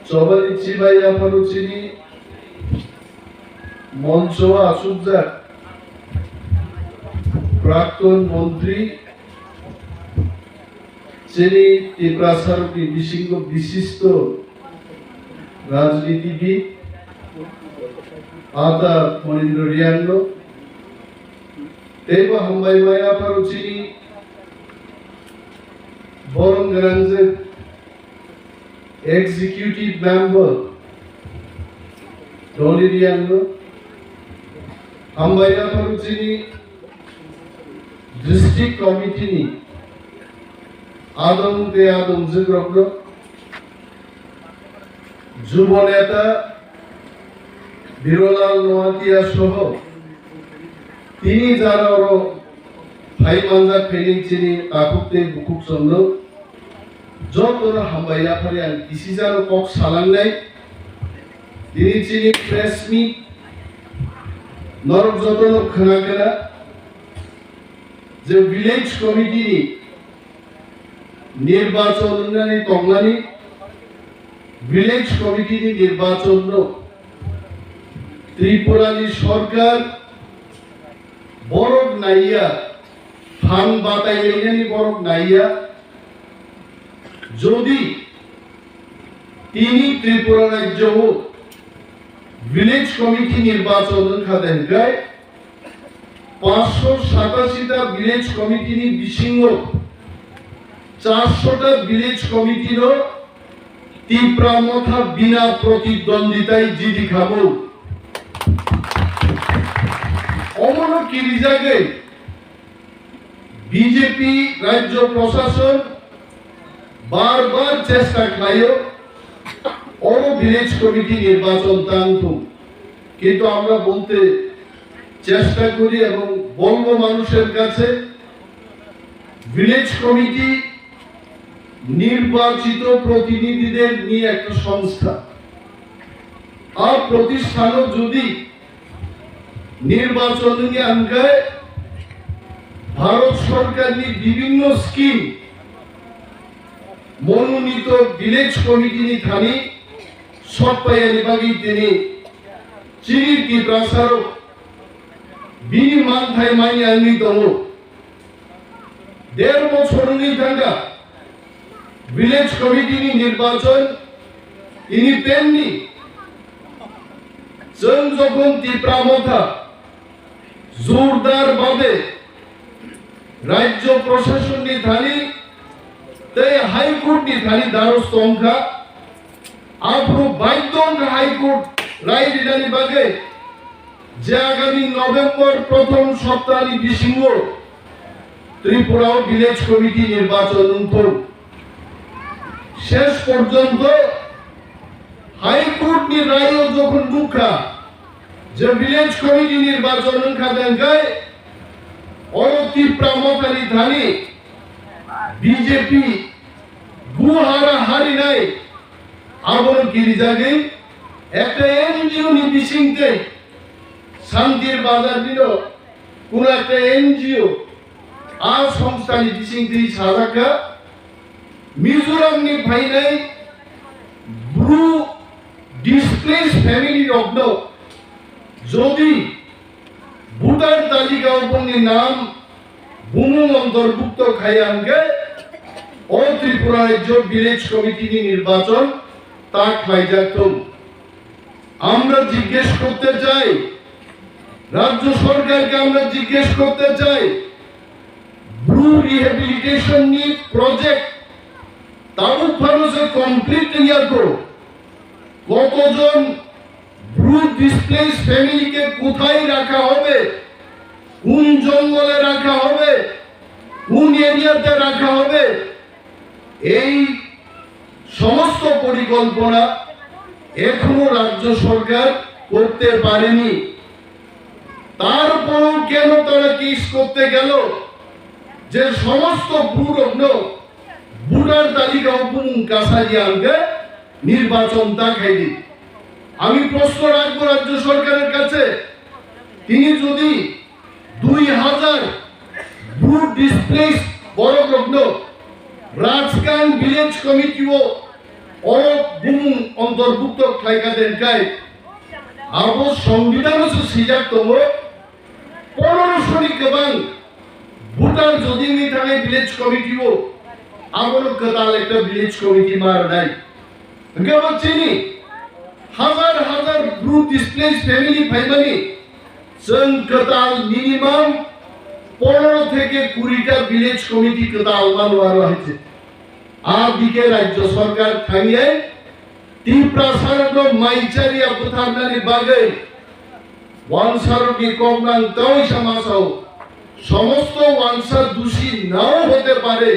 Chobali Chibaya Paruchini Monchoa Asubza Prakton Montri Chini Tipraland Bising Bisisto Rajnitibiদ Ada Monindoriano Teba Hambaimaya Paruchini Borongranze Executive Member Doliriano Hambaya Paruchini District Committee Adam Zigrogno Juboneta Birolal Noatia Soho Tini Zararo Haimanza Penin Chini Takukte Bukuk Sondo Joto Hambaya Parian Isizaro Kok Salangai Tini Chini Press Meet Norok Joto Khwnaya The Village Committee NaiywiTongnairok Tongdi Village Committee Nirbachono Tipraland Sorkar Borok Naiya Fan Batailani Borok Naiya Jodi Tini Tipraland Joho Village Committee Nirbachono Khadenkai 587 Village Committee Bising 400 Village Committee Tipraland Bina Protidonditai Jidi Khabo Omono Kirizage BJP Rajyo Prashashan Barbar Chesta Khayo Oro Village Committee Nirbachon Tangtu Kintu Amra Bolte Chesta Kori Ebong Bolbo Manusher Kache Village Committee নির্বাচিত প্রতিনিধিদের নিয়ে একটা সংস্থা আর প্রতিষ্ঠানও যদি নির্বাচনী আঙ্গায় ভারত সরকারের বিভিন্ন scheme মনোনীত ভিলেজ কমিটি থানি সব পাইয়ানি বাগি তিনি চিনি কি প্রসার বিনি মান থাই মাইনি আঙ্গি তমো 1.5 বছর নি থাকা Village Committee নির্বাচন ইনি পেননি যখন তীব্রামথা জোরদার ভাবে রাজ্য প্রশাসন নিধানি তাই হাইকোর্ট নিধানি দ্বারস্থ অংখা আপরো বাইদং হাইকোর্ট রায় দিদানি বাগে যে আগামী নভেম্বর প্রথম সপ্তাহে বিসিংহ ত্রিপুরা ভিলেজ কমিটি নির্বাচন উঠো শেষ পর্যন্ত হাইকোর্ট নি রায় যখন দুঃখা যে ভিলেজ কমিটি নির্বাচন খাদাঙ্গায় অতি প্রামকারী ধানি বিজেপি গুহারা হারি নাই আবার গিরি জাগে একটা এনজিও নি বিসিংতে শান্তির বাজার দিল কোন একটা এনজিও আ সংস্থা নি বিসিংতে সাজাকা মিজোরাম নি ভাইনাই ব্রু ডিসপ্লেস ফ্যামিলি রগ্ন যদি ভোটার তালিকা উপনি নাম বুমু অন্তর্ভুক্ত খাইয়াঙ্গে ও ত্রিপুরা রাজ্য ভিলেজ কমিটি নির্বাচন তা খাইজাতুম আমরা জিজ্ঞেস করতে চাই রাজ্য সরকারকে আমরা জিজ্ঞেস করতে চাই ব্রু রিহ্যাবিলিটেশন নি প্রজেক্ট তাও ফারসে কমপ্লিট ক্লিয়ার করো কতজন ব্রু ডিসপ্লেস ফ্যামিলিকে কোথায় রাখা হবে কোন জঙ্গলে রাখা হবে কোন এরিয়াতে রাখা হবে এই সমস্ত পরিকল্পনা এখনো রাজ্য সরকার করতে পারেনি তারপরও কেন তারা কেস করতে গেল যে সমস্ত ভূরগ্ন ভোটার তালিকা উপমুখ কাছারি আনবে নির্বাচন তা খাইনি আমি প্রশ্ন রাখবো রাজ্য সরকারের কাছে তিনি যদি 2000 ভোট ডিসপ্লেস বড় লগ্ন রাজকান ভিলেজ কমিটিও অরব বুমুং অন্তর্ভুক্ত খাইকাদেনকাই আবো সংবিধানসो সিজাক दङ 1500 नि गोबां भुटान जदिनि थाखाय ভিলেজ কমিটিও आबोनो गोदान একটা ভিলেজ কমিটি मारनाय ओंखायनो चिनि हाजार हाजार ब्रु डिसप्लेस फैमिली फाइमानि जों गोदान मिनिमाम 15 থেকে 20টা ভিলেজ কমিটি গোদাল মানওয়ারো হয়েছে আর দিকে রাজ্য সরকার থামিয়ে টিপ্রাসারনো মাইচারিয়া বুথারনানি বাগে ওয়ানসারকি কমনাং তাই সমাজও সমস্ত ওয়ানসার দোষী নাও হতে পারে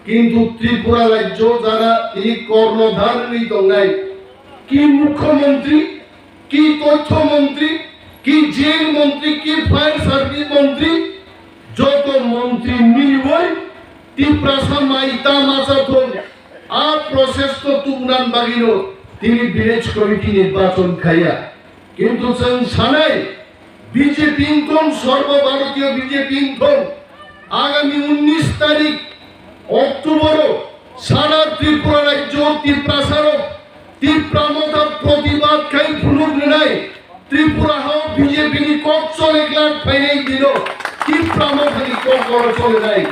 কিন্তু ত্রিপুরা রাজ্য যারা এই কর্ণধার NaiywiTongnairok কি মুখ্যমন্ত্রী কি তথ্যমন্ত্রী কি জেল মন্ত্রী কি ফায়ার সার্ভিস মন্ত্রী যত মন্ত্রী মিলবই টিপ্রাসা মাইতা মাসাথন আ প্রসেস তো তুমনান বাগিনো তিনি ভিলেজ কমিটি নির্বাচন খাইয়া কিন্তু जों সানাই বিজেপি ইনকম সর্বভারতীয় বিজেপি ইনকম আগামী 19 তারিখ অক্টোবর সারা ত্রিপুরা রাজ্য ত্রিপ্রাসার ত্রিপ্রামতা প্রতিবাদ খাই ফুলুক নাই ত্রিপুরা হাও বিজেপি নি কক চলে গ্লাড ফাইনাই দিল ত্রিপ্রামতানি কক করে চলে নাই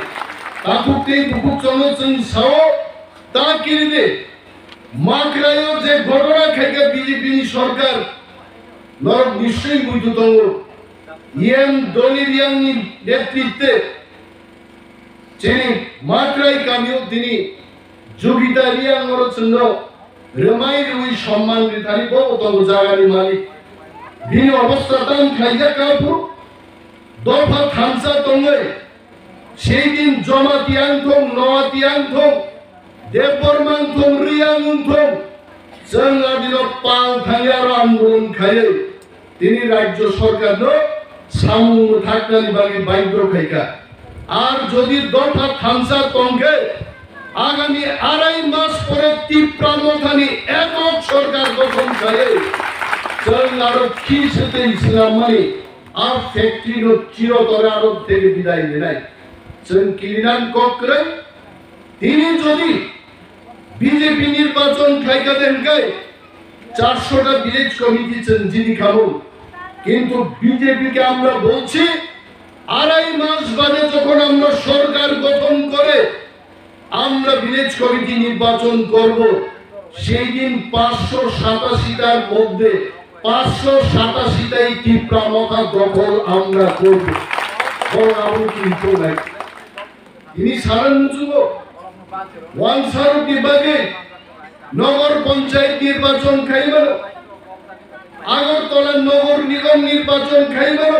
তাকুতে বুকু চলে जों সাও তা কিরিবে মাকরায়ো যে ঘটনা খাইকে বিজেপি নি সরকার নরক নিশ্চয়ই বুঝতো দङ ইয়াং দলিরিয়াংনি নেতৃত্বে চিনি মাত্রাই কামিও তিনি যোগিতা রিয়াংর চন্দ্র রমাই রুই সম্মান রিতানি বতঙ্গ জাগানি মালিক বিনি অবস্থা দাম খাইজা কাপুর দফা থামসা দङै সেই দিন জমাতিয়াং থং নয়াতিয়াং থং দেববর্মাং থং রিয়াং থং जों आदिनो पाल थांयार आन्दोलन खायै তিনি রাজ্য সরকারनो সামু থাকনানি বাকি বাইদ্য খাইকা আর যদি দফা থামসা তংখে আগামী 2.5 মাস পরে ত্রিপ্রামথানি একক সরকার গঠন করে जों আরো খিসতে ইসলামমানি আর ফ্যাক্টরিনো চিরতরে আরব থেকে বিদায় নেয় जों কিরিনান কক্রে তিনি যদি বিজেপি নির্বাচন খাইকা দেনকাই 400টা ভিলেজ কমিটি যিনি খাবো কিন্তু বিজেপি কে আমরা বলছি 2.5 মাস বাদে যখন আমরা সরকার গঠন করে আমরা ভিলেজ কমিটি নির্বাচন করব সেই দিন 587টার মধ্যে 587টাই ত্রিপ্রামথা দখল আমরা করব বড় আবু কিন্তু নাই ইনি সারান মুজুব ওয়ানসার বিভাগে নগর পঞ্চায়েত নির্বাচন খাইবার আগরতলা নগর নিগম নির্বাচন খাইবার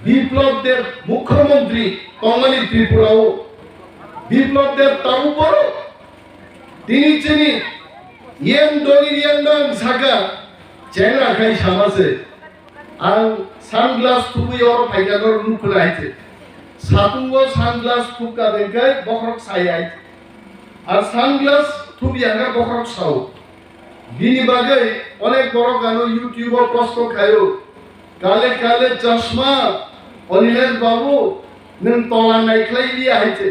বিপ্লবদের মুখ্যমন্ত্রী কমলি ত্রিপুরাও বিপ্লবদের তাও বড় তিনি চিনি ইয়েন দলিরিয়ান্ডাং সাকা চেংরা খাই সামাসে আর সানগ্লাস তুই ওর ফাইজানোর নুখলাইছে সাতুঙ্গো সানগ্লাস তুকা দেখায় বখরক সাইয়াই আর সানগ্লাস তুই আঙ্গা বখরক সাও বিনি বাগে অনেক বড় গানো ইউটিউবার প্রশ্ন খায়ো কালে কালে চশমা অনিলেশ বাবু নং তলা নাইখ্লাই লিয়া হইছে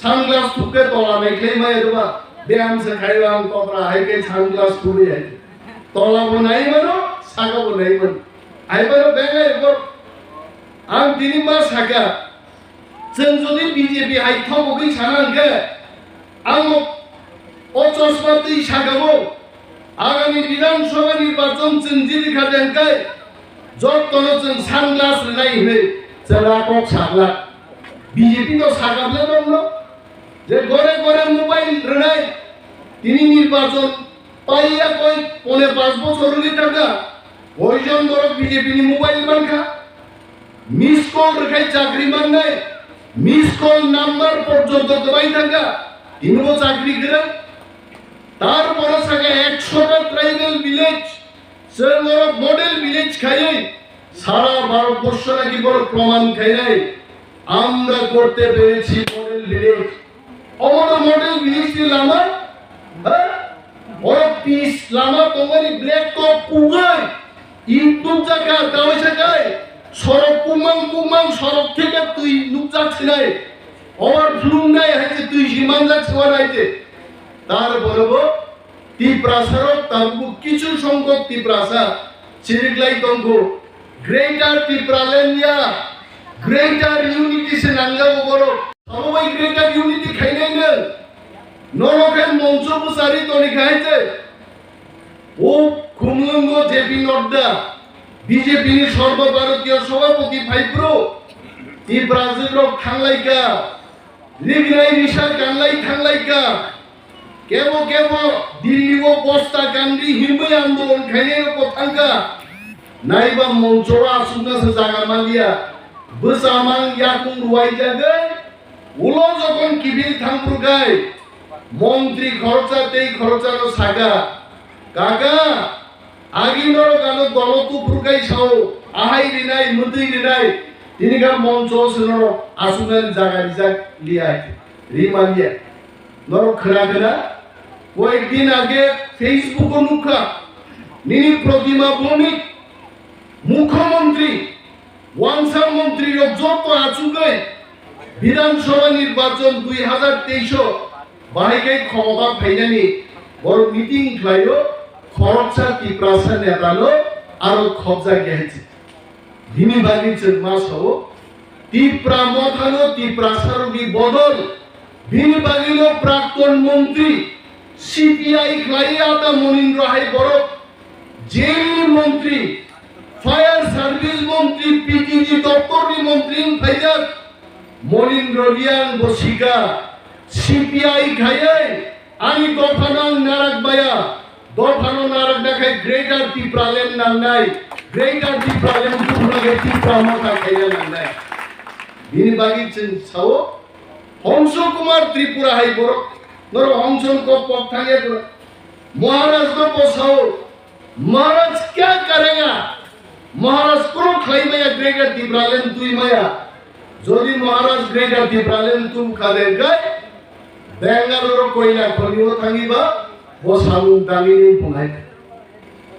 সানগ্লাস তুকে তলা নাইখ্লাই মাই দেবা ব্যায়াম সে খাইবা আং কপরা হাইকে সানগ্লাস তুই হইছে তলা বনাই মানো সাগা বনাই মানো আইবারো বেঙ্গাই বর आं दिनै मा सागा जों जुदि बिजेपि हाइथावगै सानांगे आं अचस्मा दै सागाबो आगामी विधानसभा निर्वाचन जों जिलिखा देंखाय जतनो जों सानग्लास नायहै जोंहा कक सागला बिजेपि तो सागाबले दङ जे घरे घरे मोबाइल रोनाय তিনি নির্বাচন পাইয়া কই 5 বছরলি টাকা ওইজন বড় বিজেপি নি মোবাইল বানখা মিস কল রেখাই চাকরি মাননাই মিস কল নাম্বার পর্যন্ত দেবাই থাকা তিনবো চাকরি করে তারপরে সাকে 100টা ট্রাইবাল ভিলেজ সেগুলো মডেল ভিলেজ খাইয়ে সারা ভারতবর্ষ নাকি বড় প্রমাণ খাই নাই আমরা করতে পেরেছি মডেল ভিলেজ অমর মডেল ভিলেজ কি লামা ওর পিস লামা তোমারি ব্ল্যাক টপ পুগাই ইনপুট জায়গা দাওই জায়গায় সরক কুমাং কুমাং সরক থেকে তুই নুক যাচ্ছি নাই আমার ফ্লুম নাই হাইতে তুই সীমান যাচ্ছি ওর হাইতে তারপরেও টিপ্রাসারক তারপর কিছু সংখ্যক টিপ্রাসা চিরিকলাই তঙ্গ গ্রেটার টিপ্রালেন্ডিয়া গ্রেটার ইউনিটি সে নাঙ্গাবো বড় সবাই গ্রেটার ইউনিটি খাইনাইলেন নরকের মঞ্চ প্রচারি তনি খাইছে ও খুমলঙ্গ জেপি নড্ডা বিজেপি সর্বভারতীয় সভাপতি ভাইপ্রো টিপ্রাজিরক খাংলাইকা লিগনাই নিশা কানলাই খাংলাইকা কেবো কেবো দিল্লি ও বস্তা গান্ধী হিমে আন্দোলন খাইনে কথাঙ্কা নাইবা মঞ্চরা আসুনাসে জাগা মালিয়া বসামাং ইয়াকুং রুয়াই জাগে উলো যখন কিবিল থামপ্রুগাই মন্ত্রী খরচাতেই খরচানো সাগা কাকা আগিনর গানো দলতু প্রুগাই সাও আহাই রিনাই মন্ত্রী রিনাই তিনি গা মঞ্চ সনর আসুনাল জাগা জাগ লিয়াই রিমালিয়া নরক খরা কয়েকদিন আগে ফেসবুক অনুকা নিনি প্রতিমা ভৌমিক মুখ্যমন্ত্রী ওয়াংসা মন্ত্রী যত আচুগে বিধানসভা নির্বাচন 2023 বাহিকে ক্ষমতা ফাইনানি বড় মিটিং খাইও খরচা টিপ্রাসা নেতানো আর খবজা গেছে দিনী বাগি মাস হবো টিপ্রা মথানো টিপ্রাসারবি বদল দিনী বাগিলো প্রাক্তন মন্ত্রী সিপিআই খাইয়াটা মনিন্দ্র হাই বড় জেল মন্ত্রী ফায়ার সার্ভিস মন্ত্রী পিটিজি দপ্তরি মন্ত্রী ফাইজার মনিন্দ্র রিয়ান বসিকা সিপিআই খাইয়াই আমি দফানাং নারাক বায়া দফানো নারাক দেখায় গ্রেটার টিপ্রালেন নাংনাই গ্রেটার টিপ্রালেন তুমনাগে টিপ্রামতা খাইয়া নাংনাই দিনী বাগি সাও হংস কুমার ত্রিপুরা হাই বড় नरो हंसन को पक्थांगे महाराज को पोसाओ महाराज क्या करेगा महाराज को खाइमाया ग्रेटर टिप्रालेन तुई माया जोदी महाराज ग्रेटर टिप्रालेन तुम खादेन गए बेंगालुरु कोयला खनिओ थांगिबा वो सामुं दामिनि बुंनाय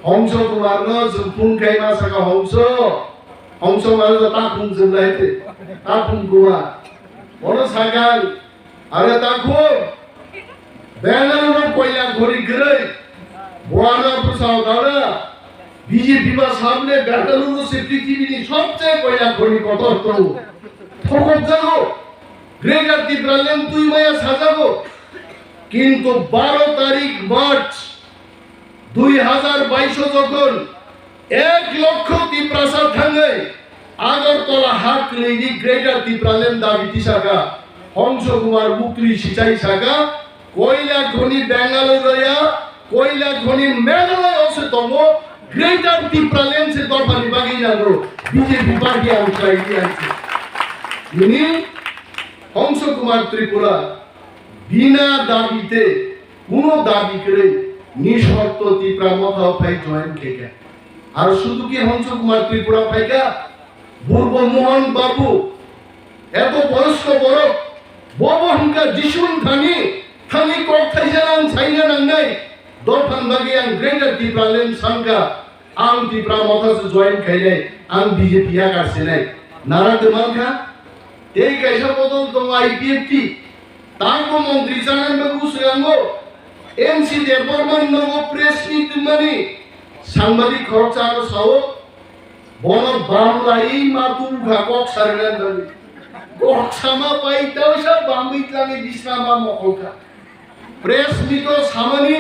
हंस कुमार न जुफुं खाइमा साका हंस माने ताखुं जोंलायते ताखुं Gua ono sagan are takho Bengaluru কয়লা ঘড়ি গরে বড়া প্রসাও দাদা বিজেপি বা সামনে বেঙ্গালুরু সে পৃথিবীর সবচেয়ে কয়লা ঘড়ি কত তো ঠকত যাও গ্রেটার টিপ্রালেন তুই মায়া সাজাবো কিন্তু 12 তারিখ মার্চ 2022 যখন 1 লক্ষ টিপ্রাসা থাঙ্গে আগরতলা হাট লেডি গ্রেটার টিপ্রালেন দাবিটি শাখা হংস কুমার মুকলি সিচাই শাখা कोयला खनि बेंगालुरुया कोयला खनि मेघालय से तमो ग्रेटर टिप्रालेन से दरबारी बागी जानो बीजेपी पार्टी आउटसाइड दियाছে ইনি হংস কুমার ত্রিপুরা বিনা দাবিতে কোনো দাবি করে নিঃশর্ত টিপ্রা মথা ফাই জয়েন কেকা আর শুধু কি হংস কুমার ত্রিপুরা ফাইকা পূর্ব মোহন বাবু এত বয়স্ক বড় ববহংকা যিশুন থানি थांगी कोक थाइजानां साइना नांनाय दरफान बागै आं ग्रेटार टिप्रालेन सांगा आं टिप्रा मथासे जয়েন खाइनाय आं बीजेपी आ गारसिनाय नारा दमानखा এই কাইসা বদল দং আইপিএফটি তাঙ্গো মন্ত্রী জানান বাবু সুয়াঙ্গো এমসি দেববর্মা নগো প্রেস মিট মানে সাংবাদিক খরচা আর সাও বন বাংলাই মাতুল ভাকক সারনান দাবি কক সামা পাইতাও সব বাংবিত লাগে বিছনা বা মকলকা প্রেস মিটো সামনে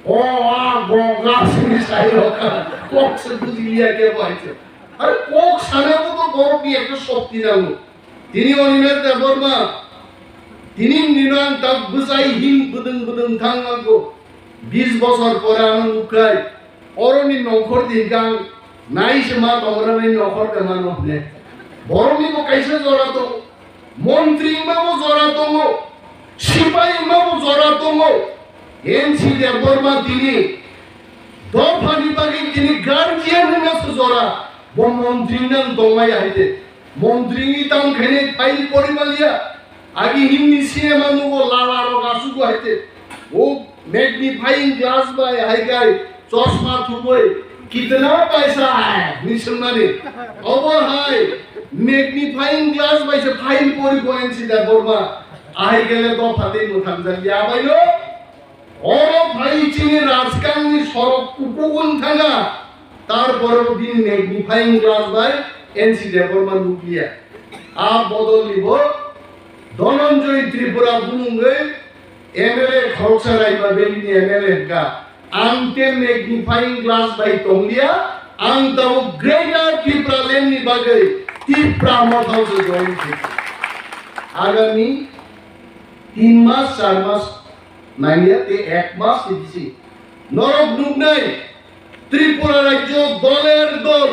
ও আ গোগা সুনি সাইরকা কক সে বুঝিয়া কে পাইছে আরে কক সানেও তো বড় কি একটা শক্তি নাও তিনি অনিমের দেববর্মা তিনি নিনান তাক বুঝাই হিং বুদং বুদং থাঙ্গাগো 20 বছর পরে আমি উকাই অরনি নখর দিগাং নাইসে মা তমরানি নখর দেমান নহলে বরনি কো কাইসে জড়াতো মন্ত্রী মামো জড়াতো সিপাহী মামো জড়াতো এনসি দেববর্মা তিনি দফানি বাগি তিনি গার্জিয়ান নাস জড়া ব মন্ত্রী নাম দমাই আইতে মন্ত্রী তাম খেনে ফাইল পরিমালিয়া আগে হিন্দি সিনেমা নুগো লালারো গাসুগো হাইতে ও मैग्नीफाइंग ग्लास बाय हाइगाय चश्मा थुबोय कितना पैसा है निसमाने अब हाय मैग्नीफाइंग ग्लास बाय से फाइल परि गोएनसि देबबर्मा आइ गेले दफाते मुथाम जालिया बायलो ভাই চিনি রাজকাংনি সড়ক উপগুণ থাকা তারপরেও দিন magnifying glass by NC Debbarma নুকলিয়া বদল নিব ধনঞ্জয় ত্রিপুরা বুলুঙ্গে এমএলএ খরচারাই বা বেলিনি এমএলএ কা আনতে ম্যাগনিফাইং গ্লাস বাই তংলিয়া আং তাও গ্রেটার ত্রিপুরাল্যান্ড नि बागै ত্রিপুরা মথাউসে জয়েন থেকে আগামী 3 মাস 4 মাস নাইয়া তে 1 মাস দিছি নরক নুকনাই ত্রিপুরা রাজ্য দলের দল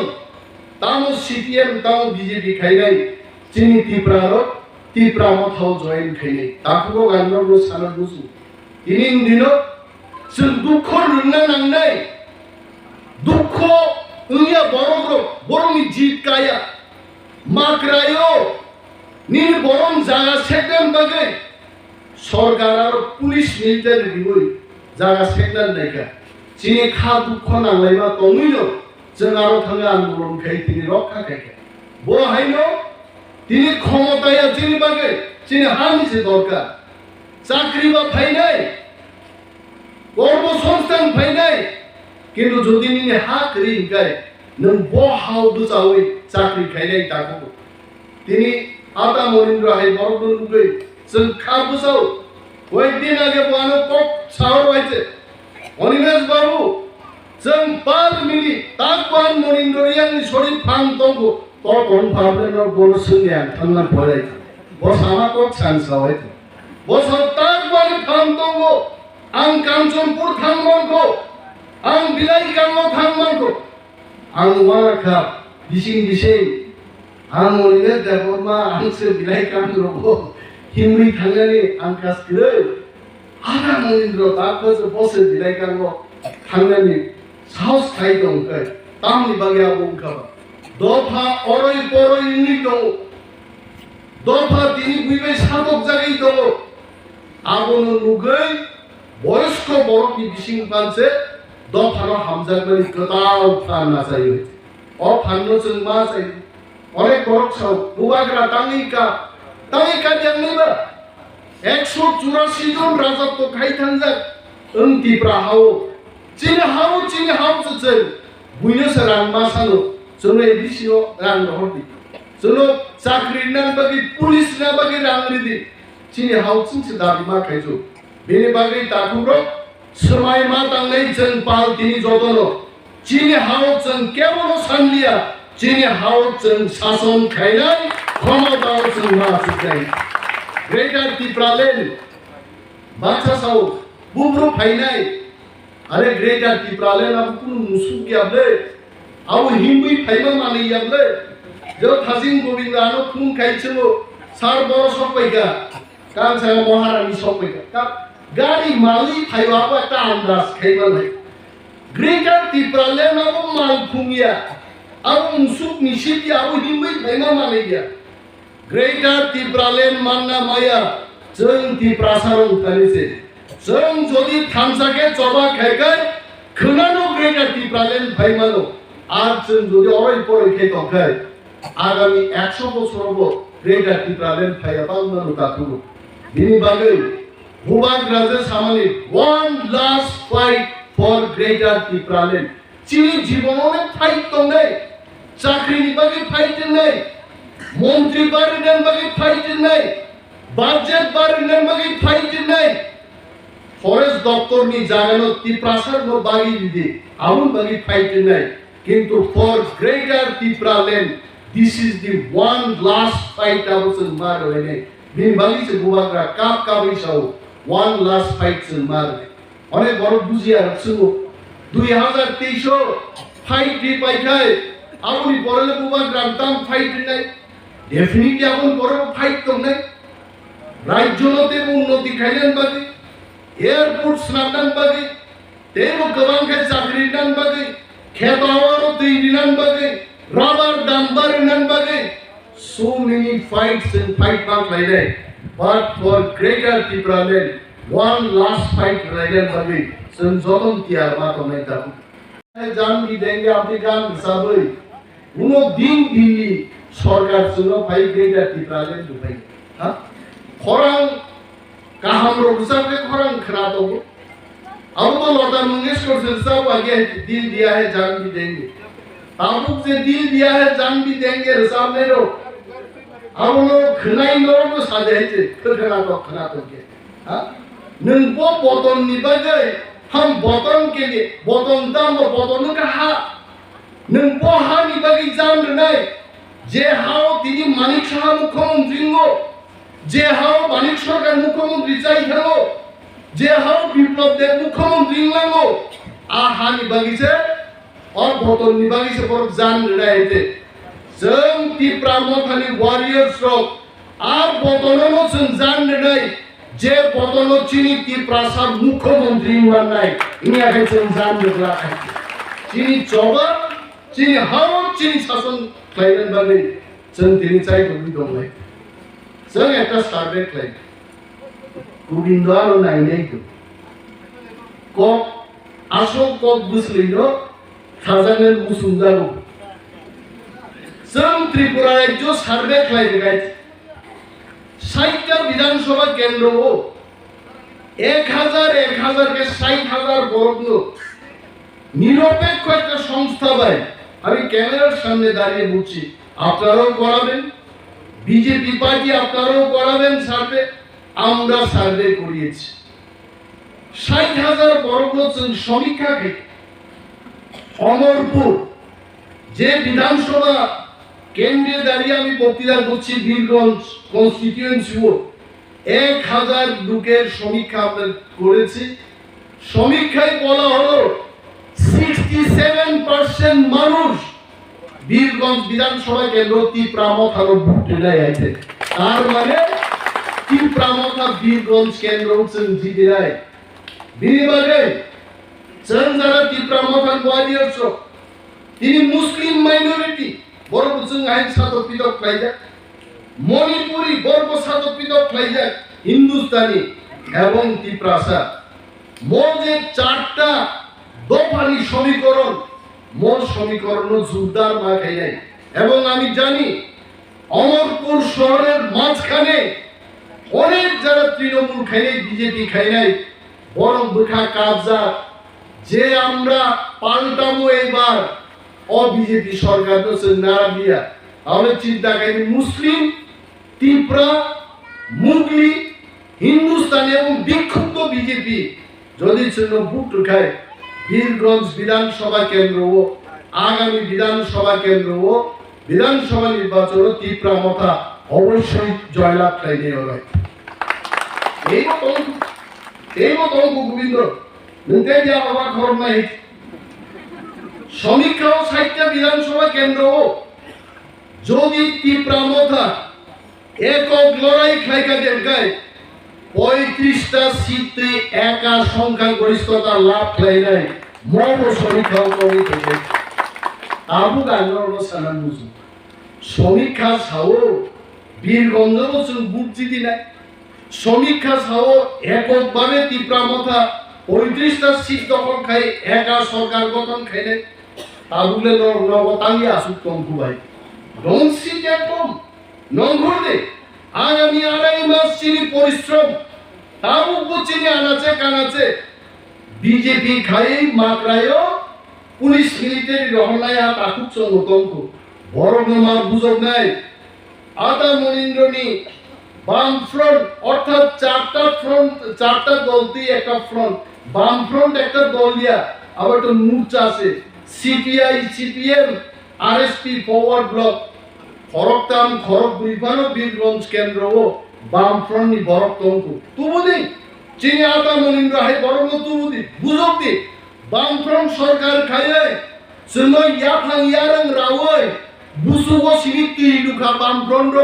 তামো সিপিএম তামো বিজেপি খাইনাই চিনি ত্রিপুরা মথাউ জয়েন খাইনাই তাকুও গাननो साना बुसु इनिन दिनो जों दुख रुंना नांनाय दुख उनिया बरंनि जित काया माक्रायो नि बरं जागा सेकन बागै सरकार आरो पुलिस मिलिटारि दिबोय जागा सेकन नायका चिनि खा दुख नांलायमा तंगिनो जों आरो थाङो आन्दोलन खाय तिनि रक्षा खायका बहायनो तिनि क्षमताया चिनि बागै चिनि हानिसे दरकार চাকরি বা ফাইনাই কর্মসংস্থান ফাইনাই কিন্তু যদি নিনে হাক রিঙ্গায় নং বহাও দুজাওই চাকরি খাইনাই তাকো তিনি আতা মরিন্দ্র হাই বরদুগৈ जों খাবুসাও কয়েকদিন আগে বানো কক সাওর হইছে অনিমেশ বাবু जों 5 মিনিট তাকবান মরিন্দ্রিয়ানি শরীর ফাং দঙ্গো তখন ভাবলেন বড় সঙ্গে থানা পড়াই বসামা কক সানসাও হইছে বছর তাকবান ফাং দঙ্গো आं कांचनपुर थांगमोनखौ आं बिलाइगांआव थांगमोनखौ आं वाखा बिसिं आं ओरैनो देबरमा आंसो बिलाइगांखौ हिमि थांनानै आं कासखौ आदा मनिन्द्र दाखोसो बसो बिलाइगांआव थांनानै साहस खाय दंखाय तामनि बागै बुंखा दफा अरय परय नि दं दफा दिनि बुइबाय सादक जागै दं आबनो नुगै বয়স্ক বড়কি বিসিং পানছে দফানো হামজাগনি কতাও ফানা চাইও অ ফান্ন जों मा চাই অনেক বড় সাও বুবাগরা তাঙ্গিকা জাননিবা 184 জন রাজত্ব খাই থানজা ओंति प्राहाव चिनि हाव जों बुइनो सरां मा सानो जों एदिसिओ रां हरदि जों साख्रि नां बागै पुलिस ना बागै रां रिदि चिनि हाव चिंसो दाबि मा खायजो बेनि बागै ताकुरो समाय मा तांनाय जों पार्टीनि जतनो चिनि हाव जों केवल सानलिया चिनि हाव जों शासन खायनाय क्षमताव जों मा सुजाय ग्रेटार टिप्रालेन्ड बाचा साव बुब्रु फायनाय आरे ग्रेटार टिप्रालेन्ड अब कुन मुसुक याबले आव हिमबै फायमा माने याबले जो थाजिं गोविंदानो खुन खायचो सार बर सपैगा कांसा महारानी सपैगा गाड़ी माली थाइवाबा ता आन्दाज खाइबाल है ग्रेटार टिप्रालेन्ड अब मालखुंगिया अब मुसुक निसिति अब हिमबै फायमा माने गया ग्रेटार टिप्रालेन्ड मानना माया जों टिप्रासारं थानिसे जों जदि थामसाके जबा खायगाय खोनानो ग्रेटार टिप्रालेन्ड फायमानो आर जों जदि अराय पराय खायदखाय आगामी 100 बछरावबो ग्रेटार टिप्रालेन्ड फायाबा मानो दाखो बिनि बागै बुबाग राजे सामानि one last fight for greater Tipraland चिनि जीवनने फाइट दंनै चाकरिनि बागै फाइट नै मन्त्रि बारिनान बागै फाइट नै बाजेट बारिनान बागै फाइट नै फरेस्ट दप्तरनि जागानो टिप्रासारनो बागै दिदि आबुन बागै फाइट नै किन्तु for greater Tipraland this is the one last fight आबुसो मारलायनै बिनि बागै से बुबाग्रा काबैसाव one last fight जों मारले अनेक बड़ बुजिया रखसो 2023 फाइट रि पाइखाय आबुनि बरले बुबाग्रा दाम फाइट नै डेफिनेटली आबुन बड़ फाइट दंनै राज्यनते उन्नति खायनान बागै एयारपोर्ट स्नाबनान बागै तेबो गोबां खाय चाकरि नान बागै खेतावारो दै दिनान बागै रबार दाम बारिनान बागै so many fights and fight back like that but for greater Tipraland one last fight like that bagi जों जतन तियार मा तनाय दा जान बि देंगे आपनि गान हिसाबै उनो दिन दिल्ली सरकार जों फाइ ग्रेटार Tipraland दुफाय हा खरां गाहाम रगसाबे खरां खोना दङ अब तो लता मंगेशकर से सब आगे दिल दिया है जान भी देंगे ताबुक से दिल दिया है जान भी देंगे हिसाब ले लो अब लोग खनाई लोग को साधे हैं खना तो के हाँ नंबो बोतल निभागे हम बोतल के लिए बोतल दाम बोतल का हा नंबो हा निभागे जान नहीं जे हाओ तीनी मानिक शाह मुख्यमंत्री हो जे हाओ मानिक सरकार मुख्यमंत्री चाहिए हो जे हाओ विप्लव देव मुख्यमंत्री हो आ हा निभागी से और बोतल निभागी से पर जान रहे थे जों तिप्रामथानि वारियर्स रक आर बोतलों जों जान रहे जे बोतलों चिनी तिप्रासा मुख्यमंत्री बननाय इनि आखाय जों जान रहा है चिनी चौबा चिनी हाओ चिनी शासन खायगोन बागै जों दिनै जायगायाव दंलाय जों एकटा सार्भे खालाय गोबिन्दआनो नायनायखौ कक आसल कक बुसलैनो थाजानो मुसुंजागौ जों त्रिपुरा राज्य सार्भे खालायबाय 60টা विधानसभा केंद्र हो 1000 के 60,000 বর্গ নিরপেক্ষ একটা সংস্থা ভাই আমি ক্যামেরার সামনে দাঁড়িয়ে বলছি আপনারাও করাবেন বিজেপি পার্টি আপনারাও করাবেন সার্ভে আমরা সার্ভে করিয়েছি 60,000 বর্গ সমীক্ষা থেকে অমরপুর যে বিধানসভা কেন্দ্রে দাঁড়িয়ে আমি বক্তৃতা করছি বীরগঞ্জ কনস্টিটিউয়েন্সি 1000 লোকের সমীক্ষা আমরা করেছি সমীক্ষায় বলা হলো 67% মানুষ বীরগঞ্জ বিধানসভা কেন্দ্র তিপ্রামথানো ভোটে আছে তার মানে তিপ্রামথা বীরগঞ্জ কেন্দ্র जों জিতে যায় বিনিবাগে जों যারা তিপ্রামথান ওয়ারিয়ার্স তিনি মুসলিম মাইনরিটি বড় जों আইন সাতপিতক খাইজা মণিপুরি বর্গ সাতপিতক খাইজা হিন্দুস্তানি এবং তিপ্রাসা মোজে 4টা দফানি সমীকরণ মোর সমীকরণ জোরদার মা খাই নাই এবং আমি জানি অমরপুর শহরের মাঝখানে অনেক যারা তৃণমূল খাই নাই বিজেপি খাই নাই বরং বুখা কাবজা যে আমরা পাল্টাবো এবার অবিজেপি সরকার তো নারা দিয়া তাহলে চিন্তা করি মুসলিম তিপ্রা মুগলি হিন্দুস্তানি এবং বিক্ষুব্ধ বিজেপি যদি ছিল ভোট খায় বীরগঞ্জ বিধানসভা কেন্দ্র ও আগামী বিধানসভা কেন্দ্র ও বিধানসভা নির্বাচন তিপ্রামথা অবশ্যই জয়লাভ খাইতে হবে এই মতো গোবিন্দ নিতে যা বাবা খরমাই সমীক্ষা ও 60টা বিধানসভা কেন্দ্র ও যদি তিপ্রামথা একক লড়াই খাইকা দেখায় 35টা সিটে একা সংখ্যাগরিষ্ঠতা লাভ খাই নাই মব সমীক্ষা করি থেকে আবু গাঙ্গর সালাম বুঝু সমীক্ষা ছাও বীরগঞ্জ বছর বুঝছি দিনা সমীক্ষা ছাও এককভাবে তিপ্রামথা 35টা সিট দখল খাই একা সরকার গঠন খাইলে তাবুলে নবতাঙ্গি আসুক তঙ্কু ভাই রং সিট একদম নঙ্গর দে আগামী 2.5 মাস চিনি পরিশ্রম তাবুক চিনি আনাচে কানাচে বিজেপি খাই মাকরায়ও পুলিশ মিলিটারি রহনায়া তাকুক চঙ্গতঙ্ক বড় নমা বুঝক নাই আদা মনিন্দ্রনী বাম ফ্রন্ট অর্থাৎ 4টা দলটি একটা ফ্রন্ট বাম ফ্রন্ট একটা দল দিয়া আবার একটা মোর্চা আছে CPI CPM RSP Forward Bloc খড়গতাম খড়গগুড়িপানো বীরগঞ্জ কেন্দ্র ও বাম ফ্রন্ট বরকতঙ্ক তুবুদি চিনি আদা মনিন্দ্র হাই বরং তুবুদি বুঝক দি বাম ফ্রন্ট সরকার খাইয়ে जोङो याफां यारं रावै बुसुगो सिनिति लुखा बाम front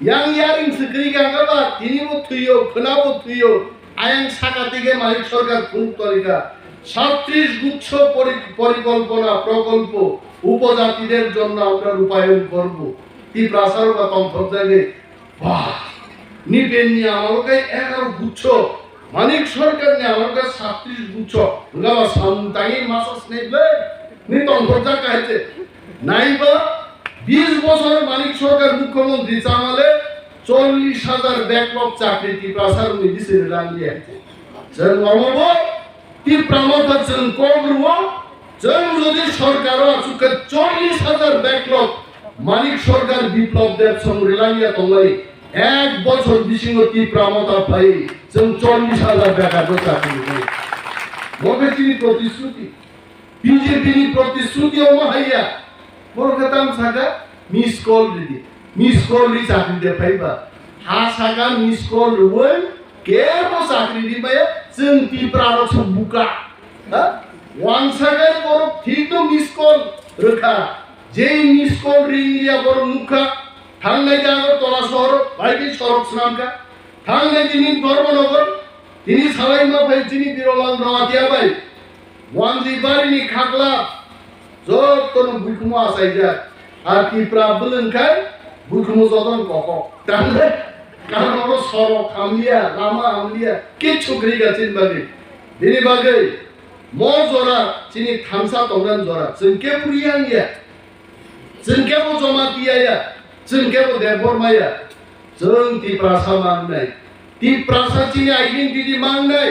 yang yaring sekri gangaba tinimo thuyo khwnabo thuyo ayang সাকাতিকে মালিক সরকার কোন তরিকা 37 গুচ্ছ পরিকল্পনা প্রকল্প উপজাতিদের জন্য আমরা রূপায়ণ করব তিপ্রাসার বা তংখে বাহ নিবেন নি আমাকে 11 গুচ্ছ মালিক সরকার নে আমাকে 37 গুচ্ছ গাবা সামতাই মাসস নেবে নি তংখা কাইতে নাইবা 20 বছরের মালিক সরকার মুখ্যমন্ত্রী চামালে 40,000 ব্যাকলগ চাকরি তিপ্রাসার নি দিছে রাঙ্গিয়া যে নমব Tipraland जों Kwrwng जों যদি সরকারও আজকে 40,000 ব্যাকলগ মানিক সরকার বিপ্লব দেব সংগ্রামিয়া তংলাই এক বছর বিসিং Tipraland পাই जों 40,000 বেকার চাকরি পাই মনে তিনি প্রতিশ্রুতি বিজেপি নি প্রতিশ্রুতি অমহাইয়া বড় কথাম সাগা মিস কল রি চাকরি দে পাইবা হা সাগা মিস কল রুই কেবো চাকরি দি পাই जों Tipraland বুকা হ্যাঁ ওয়ান সাগা বড় ঠিক তো মিস কল রখা যেই মিস কল রিংলিয়া বড় মুখা থাংনাই জাগর তলা শহর বাইকি সড়ক স্নামকা থাংনাই তিনি ধর্মনগর তিনি সালাইমা ভাই চিনি বিরলাল রাওয়াতিয়া ভাই ওয়ানজি বাড়িনি খাগলা যতন বুকুমো আসাই যা আর কি প্রাবলন খাই বুকুমো যতন কক তাহলে কারণ ওর সড়ক আমলিয়া লামা আমলিয়া কিছু গ্রি গাছিন বাগে দিনি বাগে ম জরা চিনি থামসা তংরান জরা जोंके पुरियानिया जोंके जमातिया जोंके देबरमाया जों Tiprasa मांगनाय Tiprasa चिनि आइडेन्टिटी मांगनाय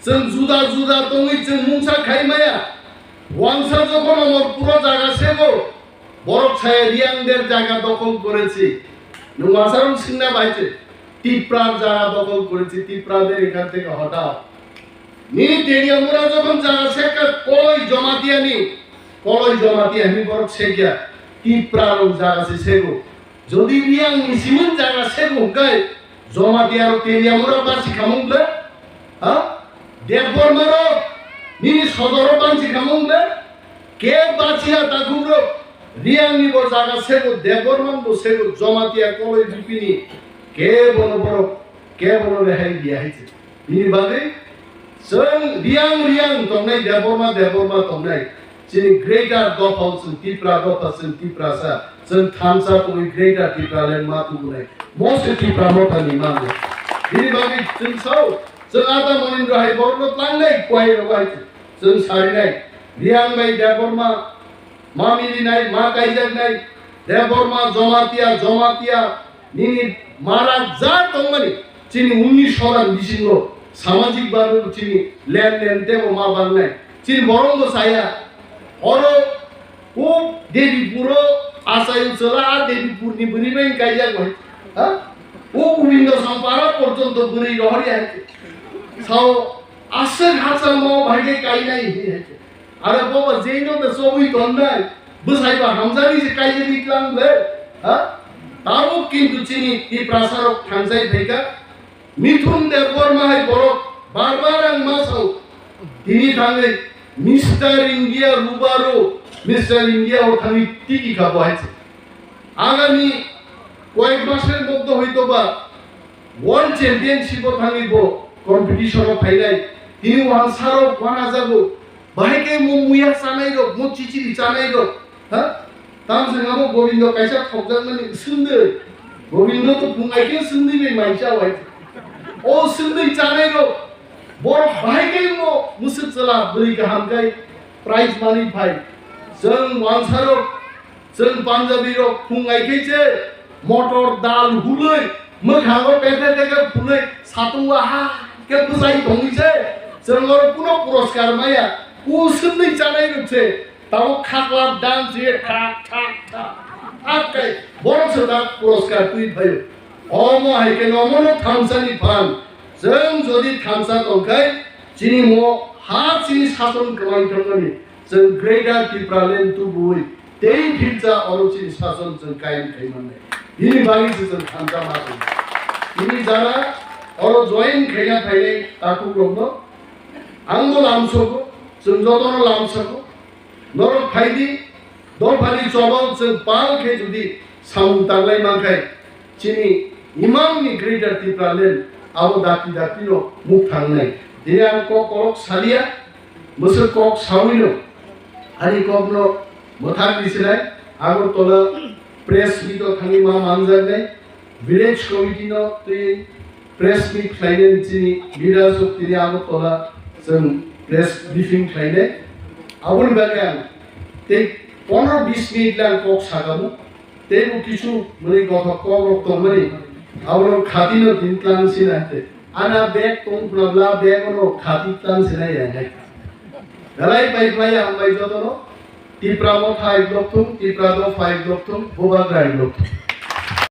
जों जुदा जुदा दङै जों मुंसा खायमाया ওয়াংসা যখন আমার পুরো জায়গা সেগো বরফ ছায়া রিয়াংদের জায়গা দখল করেছি নুমাসারণ সিংনা বাইছে টিপ্রার জায়গা দখল করেছি টিপ্রাদের এখান থেকে হটাও নি তেরিয়ামুরা যখন জায়গা সেকা কলই জমাতিয়ানি বরফ সেগিয়া টিপ্রার জায়গা সেগো যদি রিয়াং নিসিমিন জায়গা সেগো গায় জমাতিয়ার তেরিয়ামুরা বাসি খামুংলে হ্যাঁ দেববর্মারও নিনি সদর বাঞ্চি খামুংলে কে বাঁচিয়া তাকুরো রিয়াং নিব জায়গা সেগো দেববর্মান বো সেগো জমাতিয়া কলই বিপিনি কে বড় রেহাই দিয়া হইছে বিনি বাদে जों রিয়াং তংনাই দেববর্মা তংনাই চিনি গ্রেটার দফাল जों Tipra দফা जों Tiprasa जों थामसा तंगै ग्रेटार Tipraland मा तुगुनाय मसे Tipraland नि माने बिनि बागै जों साव जों आदा मनिन्द्र हाय बरनो प्लांनाय क्वाइ रगाय जों सारिनाय রিয়াং बाय देबबर्मा मा मिलिनाय मा गायजानाय देबबर्मा जमातिया निनि मारा जा तंमानि चिनि 19 सरान बिसिङो सामाजिक बानु चिनि लेनदेन देबो मा बांनाय चिनि बरंग साया अरो ও দেবীপুরো আসাই চলা দেবীপুরনি বনিবাই গাইয়া গয় হ্যাঁ ও গোবিন্দ সম্পারা পর্যন্ত বনি রহরি আছে সাও আসে হাসা মো ভাইকে কাই নাই হেছে আরে বাবা যেইনো তে সবই দন্দাই বসাইবা হামজানি যে কাইয়ে দিকলামলে হ্যাঁ তাও কিন্তু চিনি Tiprasarok থানসাই ভাইকা মিথুন দেববর্মা হাই বড় বারবার আং মাসাও তিনি থাঙ্গে মিস্টার ইন্ডিয়া রুবারো মিস্টার ইন্ডিয়া ও থামি টিকি খাবো আছে আগামী কয়েক মাসের মধ্যে হয়তো বা ওয়ার্ল্ড চ্যাম্পিয়নশিপ থামিব কম্পিটিশন ফাইনাল তিনি ওয়ানসারো ওয়ানা যাবো ভাইকে মুয়া চানাইরো মো চিচিরি চানাইরো হ্যাঁ তাম जोंहाबो গোবিন্দ কাইসা থকজানমানি সুন্দর গোবিন্দ তো বুঙাইকে সুন্দিবে মাইসা হয় ও সুন্দর চানাইরো বড় ভাইকে মো মুসুক চলা বলি গাহামকাই प्राइज मानि भाई जों वानसारो जों पान्जाबिरो खुंगाइखैसे मटर दाल हुलै मोखाङो पेटे देगे फुलै सातुवा हा के बुजाइ दंगिसे जों आरो कुनो पुरस्कार माया उसुनै जानाय रुपसे ताव खागला डान्स ये ठाक ठाक ठाक आकै बरो सदा पुरस्कार तुइ भयो अमो हाइके नमनो थामसानि फान जों जदि थामसा दंखाय चिनि मो हा चिनि सासन गलांथंगनि जों ग्रेटार Tipraland तुबुइ तेई फिल्जा अरचिनि सासन जों कायम खायमाननाय बिनि बागै जों थामसा माथो बिनि जाना अरो जयन खायना फायनाय ताकु ग्रमनो आंगो लामसोगो जों जतनो लामसोगो नरक फायदि दफानि चबाव जों पाल खे जुदि साउन तांलाय मांखाय चिनि इमामनि ग्रेटार Tipraland आबो दाति दातिनो मुखथांनाय दिनै आं कक सालिया मोसो कक साविनो हारि ककनो मोथां दिसिनाय आगरतला प्रेस मिटो थांनि मा मानजानाय विलेज कमिटिनो ति प्रेस मिट खायनो दिनि बिरा शक्तिनि आगरतला जों प्रेस ब्रिफिं खायनाय आबोनि बागै आं ते 15-20 मिनिट लां कक सागामु तेबो किछु मनि गथ कक तमनि आबो खादिनो दिनक्लांसिनाते ana bag tong pulabla bag ono khati tan sinai ya galai pai pai am bai joto no Tipramo 5 lok thum Tiprado 5 lok thum Boba 5 lok thum